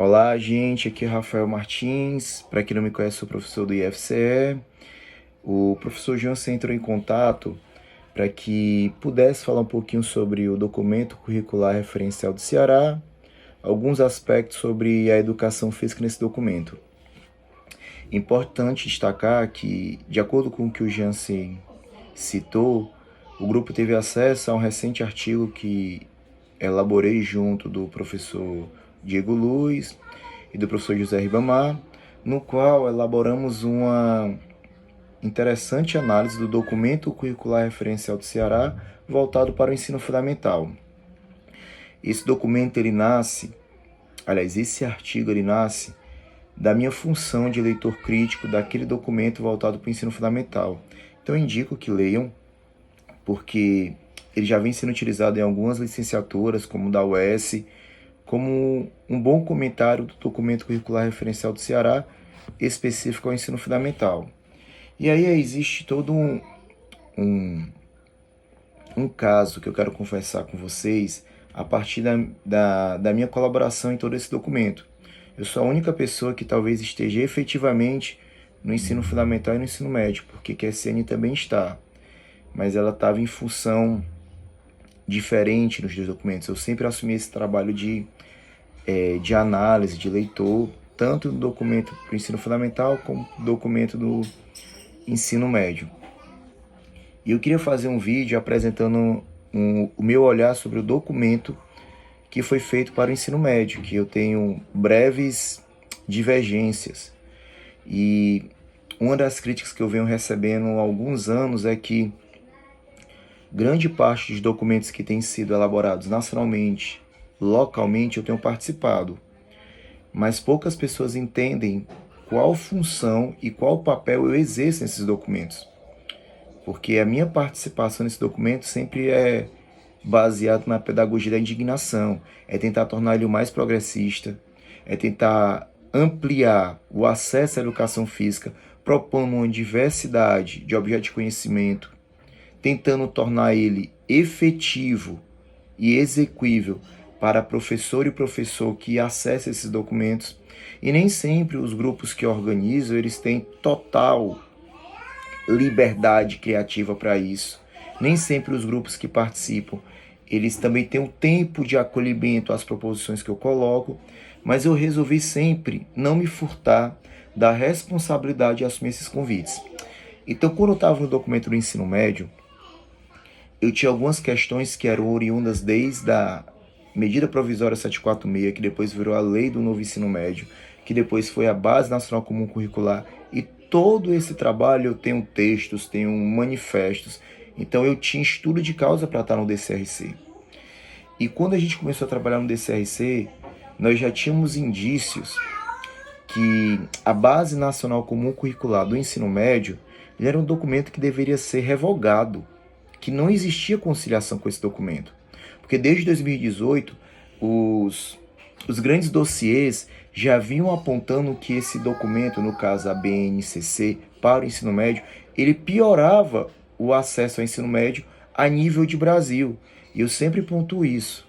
Olá, gente, aqui é Rafael Martins. Para quem não me conhece, sou professor do IFCE. O professor Jansen entrou em contato para que pudesse falar um pouquinho sobre o documento curricular referencial do Ceará, alguns aspectos sobre a educação física nesse documento. Importante destacar que, de acordo com o que o Jansen citou, o grupo teve acesso a um recente artigo que elaborei junto do professor Diego Luz e do professor José Ribamar, no qual elaboramos uma interessante análise do documento curricular referencial do Ceará voltado para o ensino fundamental. Esse artigo nasce da minha função de leitor crítico daquele documento voltado para o ensino fundamental. Então eu indico que leiam, porque ele já vem sendo utilizado em algumas licenciaturas, como da UES, como um bom comentário do documento curricular referencial do Ceará, específico ao ensino fundamental. E aí existe todo um caso que eu quero conversar com vocês a partir da minha colaboração em todo esse documento. Eu sou a única pessoa que talvez esteja efetivamente no ensino fundamental e no ensino médio, porque QSN também está, mas ela estava em função diferente nos dois documentos. Eu sempre assumi esse trabalho de análise, de leitor, tanto no documento do ensino fundamental como no documento do ensino médio. E eu queria fazer um vídeo apresentando o meu olhar sobre o documento que foi feito para o ensino médio, que eu tenho breves divergências. E uma das críticas que eu venho recebendo há alguns anos é que grande parte dos documentos que têm sido elaborados nacionalmente, localmente, eu tenho participado, mas poucas pessoas entendem qual função e qual papel eu exerço nesses documentos. Porque a minha participação nesse documento sempre é baseado na pedagogia da indignação, é tentar tornar ele o mais progressista, é tentar ampliar o acesso à educação física, propondo uma diversidade de objetos de conhecimento, tentando tornar ele efetivo e execuível para professor e professor que acessa esses documentos. E nem sempre os grupos que organizam, eles têm total liberdade criativa para isso. Nem sempre os grupos que participam, eles também têm um tempo de acolhimento às proposições que eu coloco, mas eu resolvi sempre não me furtar da responsabilidade de assumir esses convites. Então, quando eu estava no documento do ensino médio, eu tinha algumas questões que eram oriundas desde a medida provisória 746, que depois virou a lei do novo ensino médio, que depois foi a Base Nacional Comum Curricular, e todo esse trabalho eu tenho textos, tenho manifestos, então eu tinha estudo de causa para estar no DCRC. E quando a gente começou a trabalhar no DCRC, nós já tínhamos indícios que a Base Nacional Comum Curricular do ensino médio era um documento que deveria ser revogado, que não existia conciliação com esse documento. Porque desde 2018, os grandes dossiês já vinham apontando que esse documento, no caso a BNCC, para o ensino médio, ele piorava o acesso ao ensino médio a nível de Brasil. E eu sempre pontuo isso.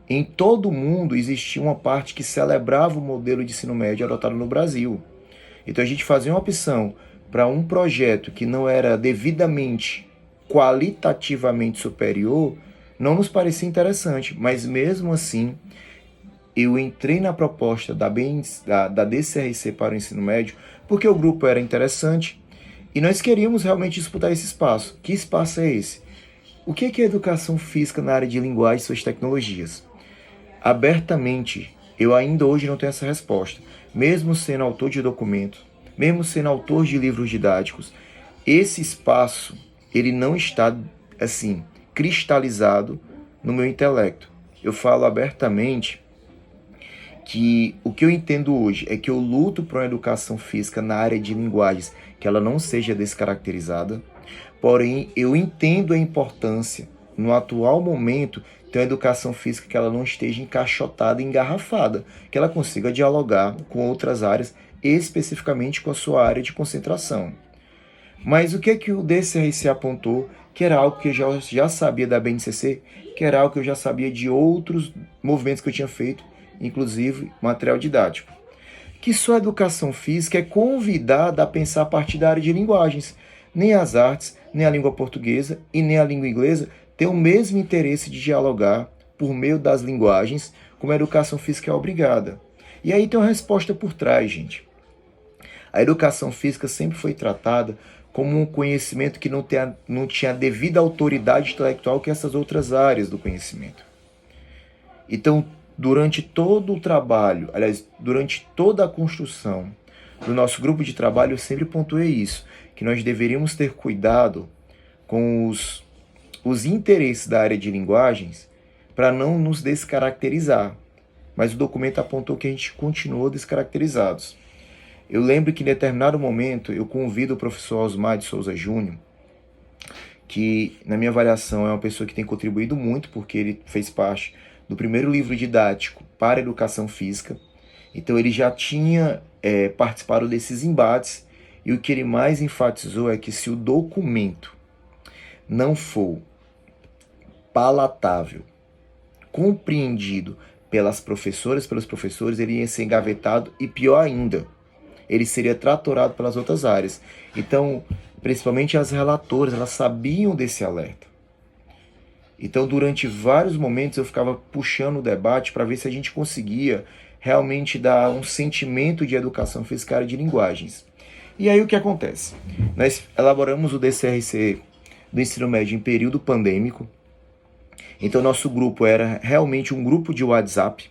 Em todo o mundo existia uma parte que celebrava o modelo de ensino médio adotado no Brasil. Então a gente fazia uma opção para um projeto que não era devidamente qualitativamente superior, não nos parecia interessante, mas mesmo assim eu entrei na proposta da DCRC para o ensino médio porque o grupo era interessante e nós queríamos realmente disputar esse espaço. Que espaço é esse? O que é educação física na área de linguagem e suas tecnologias? Abertamente, eu ainda hoje não tenho essa resposta. Mesmo sendo autor de documento, mesmo sendo autor de livros didáticos, esse espaço ele não está, assim, cristalizado no meu intelecto. Eu falo abertamente que o que eu entendo hoje é que eu luto por uma educação física na área de linguagens que ela não seja descaracterizada, porém eu entendo a importância, no atual momento, ter uma educação física que ela não esteja encaixotada, engarrafada, que ela consiga dialogar com outras áreas, especificamente com a sua área de concentração. Mas o que o DCRC apontou, que era algo que eu já sabia da BNCC, que era algo que eu já sabia de outros movimentos que eu tinha feito, inclusive material didático. Que só a educação física é convidada a pensar a partir da área de linguagens. Nem as artes, nem a língua portuguesa e nem a língua inglesa têm o mesmo interesse de dialogar por meio das linguagens, como a educação física é obrigada. E aí tem uma resposta por trás, gente. A educação física sempre foi tratada como um conhecimento que não tinha a devida autoridade intelectual que essas outras áreas do conhecimento. Então, durante todo o trabalho, aliás, durante toda a construção do nosso grupo de trabalho, eu sempre pontuei isso, que nós deveríamos ter cuidado com os interesses da área de linguagens para não nos descaracterizar. Mas o documento apontou que a gente continuou descaracterizados. Eu lembro que em determinado momento eu convido o professor Osmar de Souza Júnior, que na minha avaliação é uma pessoa que tem contribuído muito, porque ele fez parte do primeiro livro didático para a educação física. Então ele já tinha participado desses embates, e o que ele mais enfatizou é que se o documento não for palatável, compreendido pelas professoras, pelos professores, ele ia ser engavetado e, pior ainda, ele seria tratorado pelas outras áreas. Então, principalmente as relatoras, elas sabiam desse alerta. Então, durante vários momentos, eu ficava puxando o debate para ver se a gente conseguia realmente dar um sentimento de educação física e de linguagens. E aí o que acontece? Nós elaboramos o DCRC do ensino médio em período pandêmico. Então, nosso grupo era realmente um grupo de WhatsApp,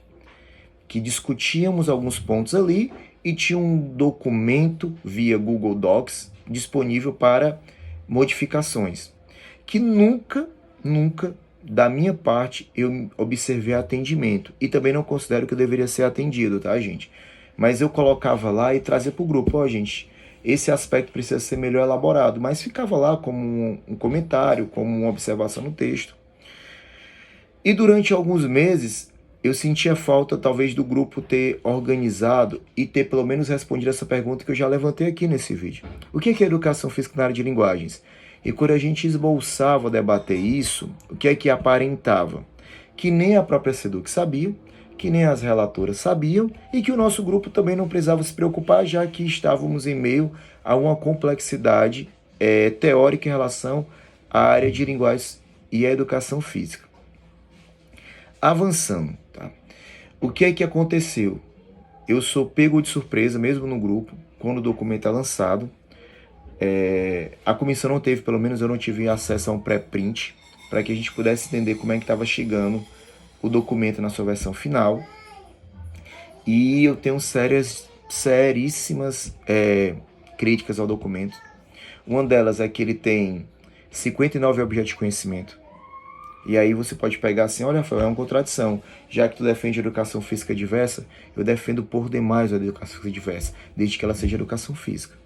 que discutíamos alguns pontos ali e tinha um documento via Google Docs disponível para modificações, que nunca, da minha parte, eu observei atendimento, e também não considero que eu deveria ser atendido, tá, gente? Mas eu colocava lá e trazia para o grupo, ó, gente, esse aspecto precisa ser melhor elaborado, mas ficava lá como um comentário, como uma observação no texto. E durante alguns meses, eu sentia falta, talvez, do grupo ter organizado e ter pelo menos respondido essa pergunta que eu já levantei aqui nesse vídeo. O que é educação física na área de linguagens? E quando a gente esboçava debater isso, o que é que aparentava? Que nem a própria SEDUC sabia, que nem as relatoras sabiam, e que o nosso grupo também não precisava se preocupar, já que estávamos em meio a uma complexidade teórica em relação à área de linguagens e à educação física. Avançando, tá? O que é que aconteceu? Eu sou pego de surpresa, mesmo no grupo, quando o documento é lançado. A comissão não teve, pelo menos eu não tive acesso a um pré-print, para que a gente pudesse entender como é que estava chegando o documento na sua versão final. E eu tenho seríssimas críticas ao documento. Uma delas é que ele tem 59 objetos de conhecimento. E aí você pode pegar assim, olha, Rafael, é uma contradição. Já que tu defende a educação física diversa, eu defendo por demais a educação física diversa, desde que ela seja educação física.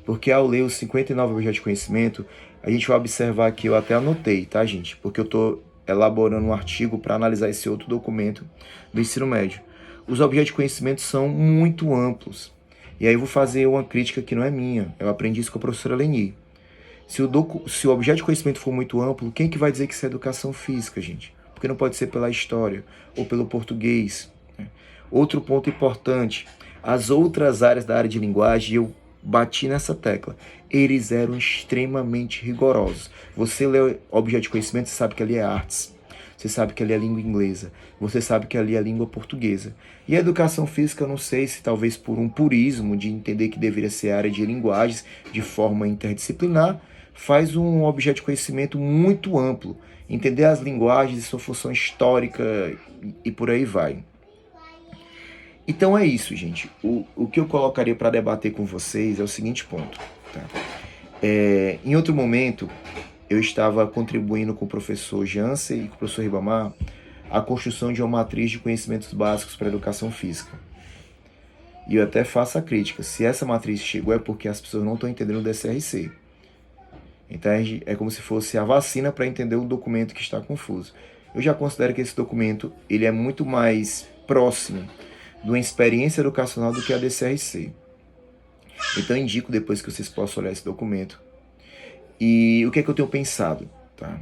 Porque ao ler os 59 objetos de conhecimento, a gente vai observar que eu até anotei, tá, gente? Porque eu estou elaborando um artigo para analisar esse outro documento do ensino médio. Os objetos de conhecimento são muito amplos. E aí eu vou fazer uma crítica que não é minha. Eu aprendi isso com a professora Leni. Se o objeto de conhecimento for muito amplo, quem que vai dizer que isso é educação física, gente? Porque não pode ser pela história ou pelo português, né? Outro ponto importante, as outras áreas da área de linguagem, eu bati nessa tecla, eles eram extremamente rigorosos. Você lê objeto de conhecimento, você sabe que ali é artes, você sabe que ali é língua inglesa, você sabe que ali é língua portuguesa. E a educação física, eu não sei se talvez por um purismo de entender que deveria ser área de linguagens de forma interdisciplinar, faz um objeto de conhecimento muito amplo, entender as linguagens e sua função histórica e por aí vai. Então é isso, gente. O que eu colocaria para debater com vocês é o seguinte ponto. Tá? Em outro momento, eu estava contribuindo com o professor Jansen e com o professor Ribamar a construção de uma matriz de conhecimentos básicos para a educação física. E eu até faço a crítica. Se essa matriz chegou é porque as pessoas não estão entendendo o DCRC. Então é como se fosse a vacina para entender o documento que está confuso. Eu já considero que esse documento ele é muito mais próximo de uma experiência educacional do que a DCRC. Então eu indico depois que vocês possam olhar esse documento. E o que é que eu tenho pensado? Tá?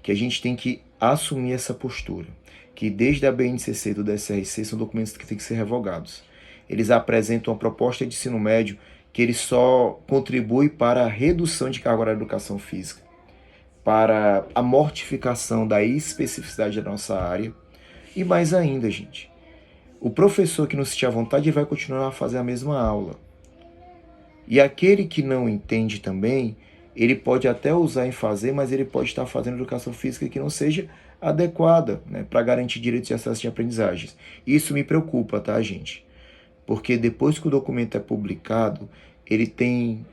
Que a gente tem que assumir essa postura. que desde a BNCC do DSRC são documentos que têm que ser revogados. Eles apresentam uma proposta de ensino médio que ele só contribui para a redução de carga horária da educação física, para a mortificação da especificidade da nossa área, e mais ainda, gente, o professor que não sentir à vontade vai continuar a fazer a mesma aula. E aquele que não entende também, ele pode até usar em fazer, mas ele pode estar fazendo educação física que não seja adequada, né, para garantir direitos de acesso de aprendizagens. Isso me preocupa, tá, gente? Porque depois que o documento é publicado, ele tem,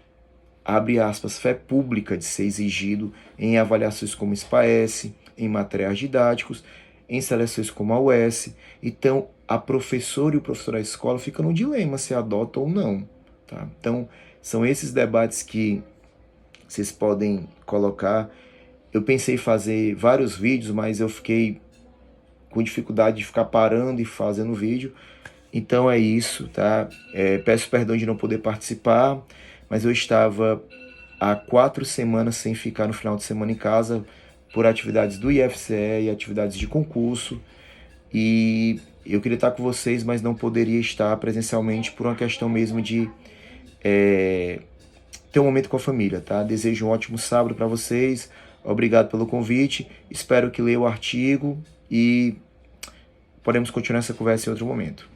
abre aspas, fé pública de ser exigido em avaliações como SPAES, em materiais didáticos, em seleções como a UES. Então, a professora e o professor da escola ficam no dilema se adota ou não. Tá? Então, são esses debates que vocês podem colocar. Eu pensei em fazer vários vídeos, mas eu fiquei com dificuldade de ficar parando e fazendo vídeo. Então é isso, tá? Peço perdão de não poder participar, mas eu estava há 4 semanas sem ficar no final de semana em casa por atividades do IFCE e atividades de concurso. E eu queria estar com vocês, mas não poderia estar presencialmente por uma questão mesmo de ter um momento com a família, tá? Desejo um ótimo sábado para vocês. Obrigado pelo convite. Espero que leiam o artigo e podemos continuar essa conversa em outro momento.